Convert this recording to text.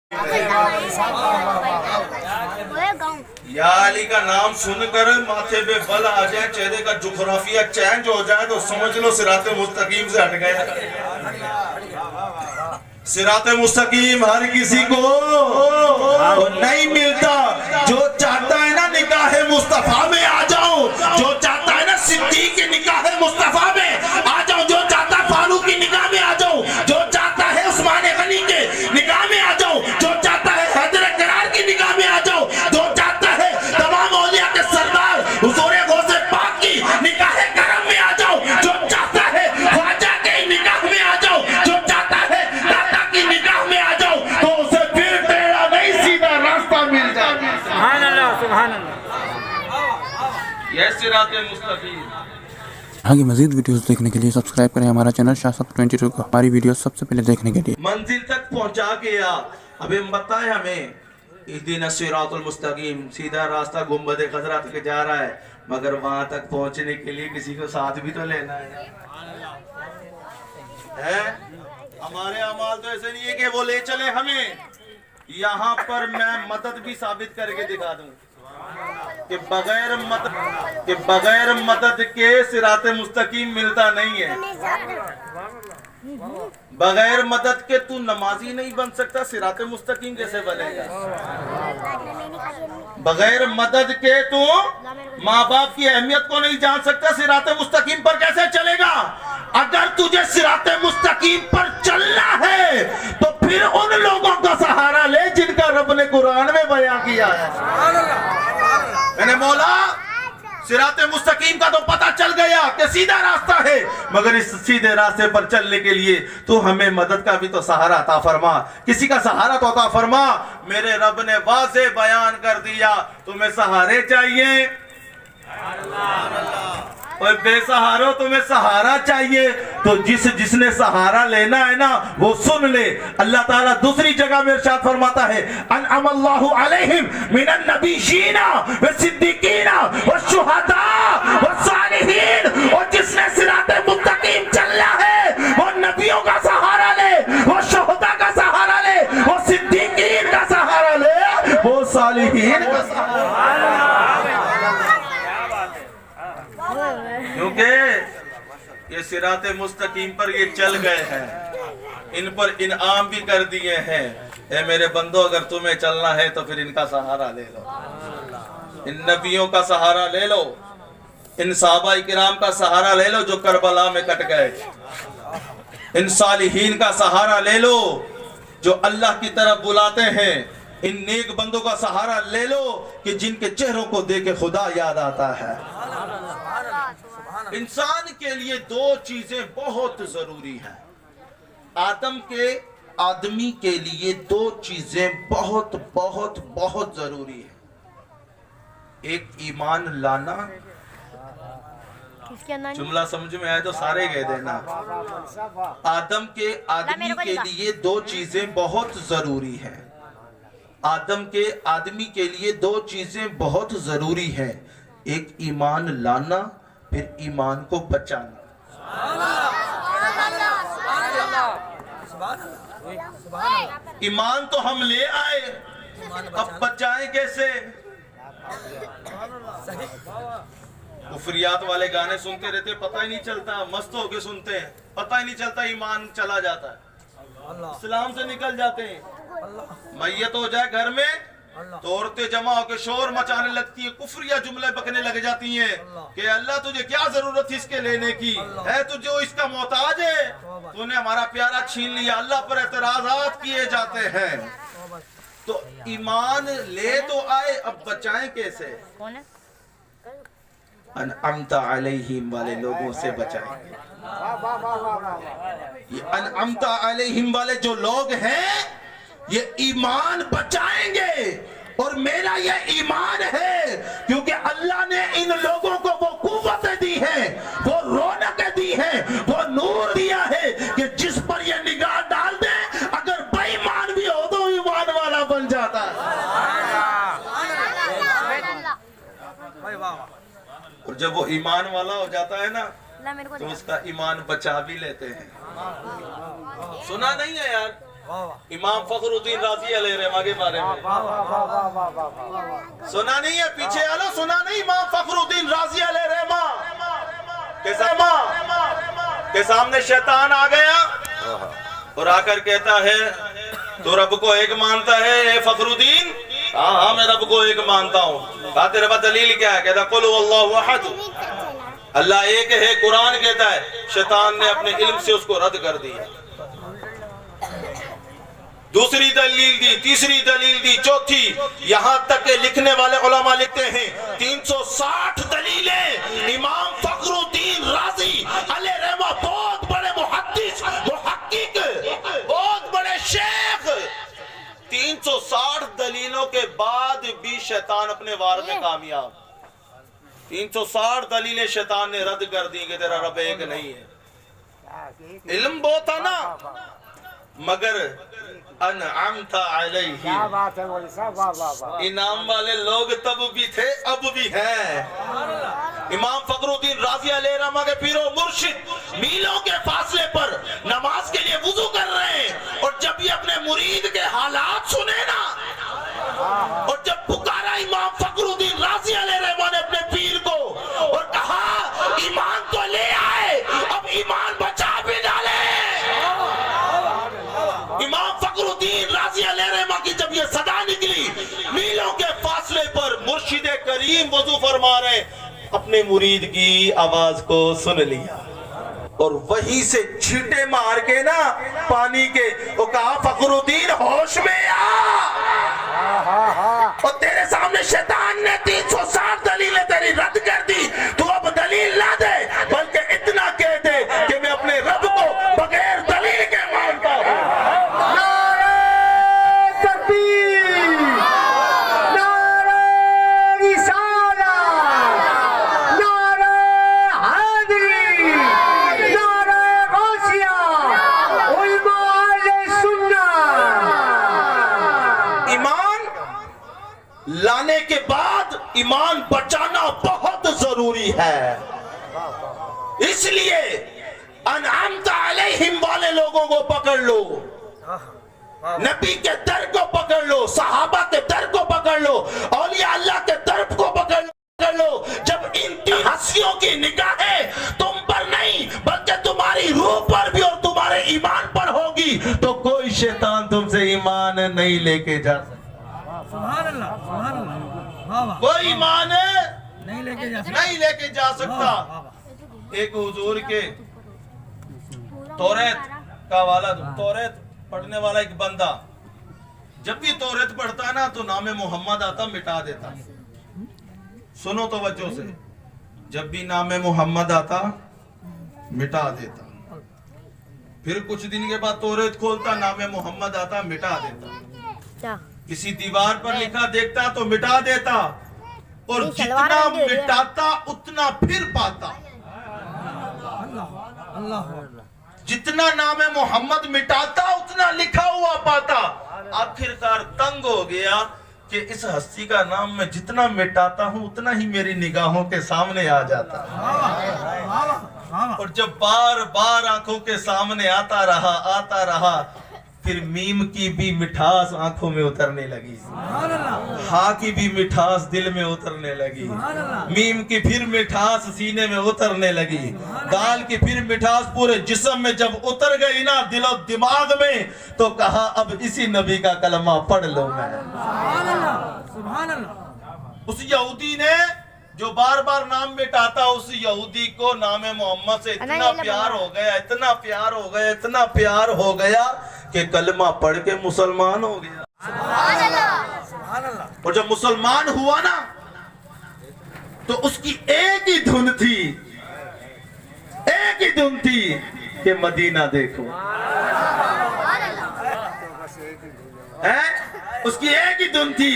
या अली का नाम सुनकर माथे पे बल आ जाए, चेहरे का जुग्राफिया चेंज हो जाए तो समझ लो सिराते मुस्तकीम से हट गए। सिराते मुस्तकीम हर किसी को नहीं मिलता। जो चाहता है ना निकाह मुस्तफा में आ जाओ, जो चाहता है ना सिद्दीक के निकाह मुस्तफा में आ जाओ, जो चाहता है फारूक की निकाह में आ जाओ, जो चाहता है उस्मान गनी के निकाह में आ जाओ, जो चाहता है हैदर करार की निकाह में आ जाओ, जो चाहता है तमाम औलिया के सरदार हुजूर गौसे पाक की निकाह करम में आ जाओ, जो चाहता है ख्वाजा के निकाह में आ जाओ, जो चाहता है दाता की निकाह में आ जाओ, तो उसे फिर टेढ़ा नहीं सीधा रास्ता मिल जाए। सुभान अल्लाह, सुभान अल्लाह। यह सिराते मुस्तकीम। आगे मजीद वीडियोस देखने के लिए सब्सक्राइब करें हमारा चैनल शासक 22 को, हमारी वीडियो सबसे पहले देखने के लिए। मंजिल तक पहुंचा गया। अभी बताए हमें इहदिना सिरातुल मुस्तकीम, सीधा रास्ता गुंबद खजरा तक जा रहा है, मगर वहां तक पहुंचने के लिए किसी को साथ भी तो लेना है? हमारे अमाल तो ऐसे नहीं है कि वो ले चले हमें। यहाँ पर मैं मदद भी साबित करके दिखा दूं कि बगैर मदद के सिराते मुस्तकीम मिलता नहीं है। बगैर मदद के तू नमाजी नहीं बन सकता, सिराते मुस्तकीम कैसे बनेगा? बगैर मदद के तू माँ बाप की अहमियत को नहीं जान सकता, सिराते मुस्तकीम पर कैसे चलेगा? अगर तुझे सिराते मुस्तकीम पर चलना है तो फिर उन लोगों का सहारा ले जिनका रब ने कुरान में बयां किया है। मैंने मौला सिराते मुस्तकीम का तो पता चल गया कि सीधा रास्ता है, मगर इस सीधे रास्ते पर चलने के लिए तो हमें मदद का भी तो सहारा अता फरमा, किसी का सहारा तो अता फरमा। मेरे रब ने वाज़े बयान कर दिया, तुम्हें सहारे चाहिए और बेसहारो तुम्हें सहारा चाहिए, तो जिसने सहारा लेना है ना वो सुन ले। अल्लाह ताला दूसरी जगह में इरशाद फरमाता है, अनअमल्लाहु अलैहिम मिनन नबिय्यीना व सिद्दीकीना व शुहदा व सालिहीन। और जिसने सिराते मुस्तकीम चलना है वो नबियों का सहारा ले, वो शुहदा का सहारा ले, वो सिद्दीकीन का सहारा ले, वो सालिहीन का सहारा। क्योंकि ये सिराते मुस्तकीम पर ये चल गए हैं, इन पर इनाम भी कर दिए हैं। ए मेरे बंदो, अगर तुम्हें चलना है तो फिर इनका सहारा ले लो, इन नबियों का सहारा ले लो, इन सहाबा किराम का सहारा ले लो जो करबला में कट गए, इन सालिहीन का सहारा ले लो जो अल्लाह की तरफ बुलाते हैं, इन नेक बंदों का सहारा ले लो कि जिनके चेहरों को देख के खुदा याद आता है। इंसान के लिए दो चीजें बहुत जरूरी हैं। आदमी के लिए दो चीजें बहुत बहुत बहुत जरूरी है। एक ईमान लाना, जुमला समझ में आए तो सारे कह देना। आदमी के लिए दो चीजें बहुत जरूरी है। आदमी के लिए दो चीजें बहुत जरूरी है। एक ईमान लाना, फिर ईमान को बचाना। ईमान तो हम ले आए, अब बचाएं कैसे? कुफरियात वाले गाने सुनते रहते, पता ही नहीं चलता, मस्त होके सुनते हैं, पता ही नहीं चलता ईमान चला जाता है, इस्लाम से निकल जाते हैं। मैयत हो जाए घर में तो औरतें जमा होकर शोर मचाने लगती है, कुफरिया जुमले बकने लग जाती हैं कि अल्लाह तुझे क्या जरूरत थी इसके लेने की, है तुझे इसका मोहताज है, तूने हमारा प्यारा छीन लिया। अल्लाह पर एतराजात किए जाते हैं। तो ईमान ले तो आए, अब बचाएं कैसे? अनअमता अलैहिम वाले लोगों से बचाएं। ये अनअमता अलैहिम वाले जो लोग हैं ये ईमान बचाएंगे, और मेरा ये ईमान है क्योंकि अल्लाह ने इन लोगों को वो कुव्वतें दी हैं, वो रौनकें दी हैं, वो नूर दिया है कि जिस पर ये निगाह डाल दे, अगर बेईमान भी हो तो ईमान वाला बन जाता है। और जब वो ईमान वाला हो जाता है ना तो उसका ईमान बचा भी लेते हैं। सुना नहीं है यार? امام فخر الدین رازی علیہ الرحمہ کے بارے میں سنا نہیں ہے؟ پیچھے آلو سنا نہیں؟ امام فخر الدین رازی علیہ الرحمہ کے سامنے شیطان آ گیا اور آ کر کہتا ہے تو رب کو ایک مانتا ہے اے فخر الدین؟ ہاں میں رب کو ایک مانتا ہوں. کہا تیرے پاس دلیل کیا ہے؟ کہتا قل واللہ احد، اللہ ایک ہے. قرآن کہتا ہے. شیطان نے اپنے علم سے اس کو رد کر دیا. دوسری دلیل دی، تیسری دلیل دی، چوتھی، یہاں تک کہ لکھنے والے علماء لکھتے ہیں 360 دلیلیں امام فخر الدین رازی علیہ الرحمہ، بہت بڑے محدث، محقق، بہت بڑے شیخ، 360 دلیلوں کے بعد بھی شیطان اپنے وار میں کامیاب. 360 دلیلیں شیطان نے رد کر دی کہ تیرا رب ایک نہیں ہے. علم بہت تھا نا، مگر انعمت علیہ، انعام والے لوگ تب بھی تھے اب بھی ہیں. امام فخر الدین رازی علیہ الرحمہ کے پیر و مرشد میلوں کے فاصلے پر نماز کے لیے وضو کر رہے ہیں، اور جب یہ اپنے مرید کے حالات سنے نا، اور جب پکارا امام فخر الدین رازی علیہ الرحمہ نے اپنے پیر کو اور کہا ایمان تو لے آئے، اب ایمان بچا بھی ڈالے. امام فخر الدین رازی علیہ الرحمہ کی جب یہ صدا نکلی میلوں کے فاصلے پر، مرشد کریم وضو فرما رہے، اپنے مرید کی آواز کو سن لیا اور وہیں سے چھینٹے مار کے نا پانی کے وہ کہا فخر الدین ہوش میں آ. اور تیرے سامنے شیطان نے 360 دلیلیں تیری رد کر دی، تو اب دلیل نہ دے بلکہ اتنا کہہ دے کہ میں اپنے رب کو بغیر دلیل کے مانتا ہوں. لانے کے بعد ایمان بچانا بہت ضروری ہے. اس لیے انعمت علیہم والے لوگوں کو پکڑ لو، نبی کے در کو پکڑ لو، صحابہ کے در کو پکڑ لو، اولیاء اللہ کے در کو پکڑ لو. جب ان تین ہستیوں کی نگاہیں تم پر نہیں بلکہ تمہاری روح پر بھی اور تمہارے ایمان پر ہوگی تو کوئی شیطان تم سے ایمان نہیں لے کے جا سکتا. سبحان اللہ، سبحان اللہ، کوئی ایمان نہیں لے کے جا سکتا. ایک حضور کے توریت کا والا، توریت پڑھنے والا ایک بندہ جب بھی توریت پڑھتا نا تو نام محمد آتا مٹا دیتا. سنو توجہ سے، جب بھی نام محمد آتا مٹا دیتا. پھر کچھ دن کے بعد توریت کھولتا، نام محمد آتا مٹا دیتا. کسی دیوار پر لکھا دیکھتا تو مٹا دیتا، اور جتنا مٹاتا اتنا پھر پاتا. جتنا نام محمد مٹاتا اتنا لکھا ہوا پاتا. آخرکار تنگ ہو گیا کہ اس ہستی کا نام میں جتنا مٹاتا ہوں اتنا ہی میری نگاہوں کے سامنے آ جاتا. اور جب بار بار آنکھوں کے سامنے آتا رہا پھر میم کی بھی مٹھاس آنکھوں میں اترنے لگی، ہاں کی بھی مٹھاس دل میں اترنے لگی، میم کی پھر مٹھاس سینے میں اترنے لگی، دال کی پھر مٹھاس پورے جسم میں جب اتر گئی نا دل و دماغ میں تو کہا اب اسی نبی کا کلمہ پڑھ لو میں. اس یہودی نے جو بار بار نام مٹاتا، اس یہودی کو نام محمد سے اتنا پیار ہو گیا کہ کلمہ پڑھ کے مسلمان ہو گیا. اور جب مسلمان ہوا نا تو اس کی ایک ہی دھن تھی کہ مدینہ دیکھو. اس کی ایک ہی دھن تھی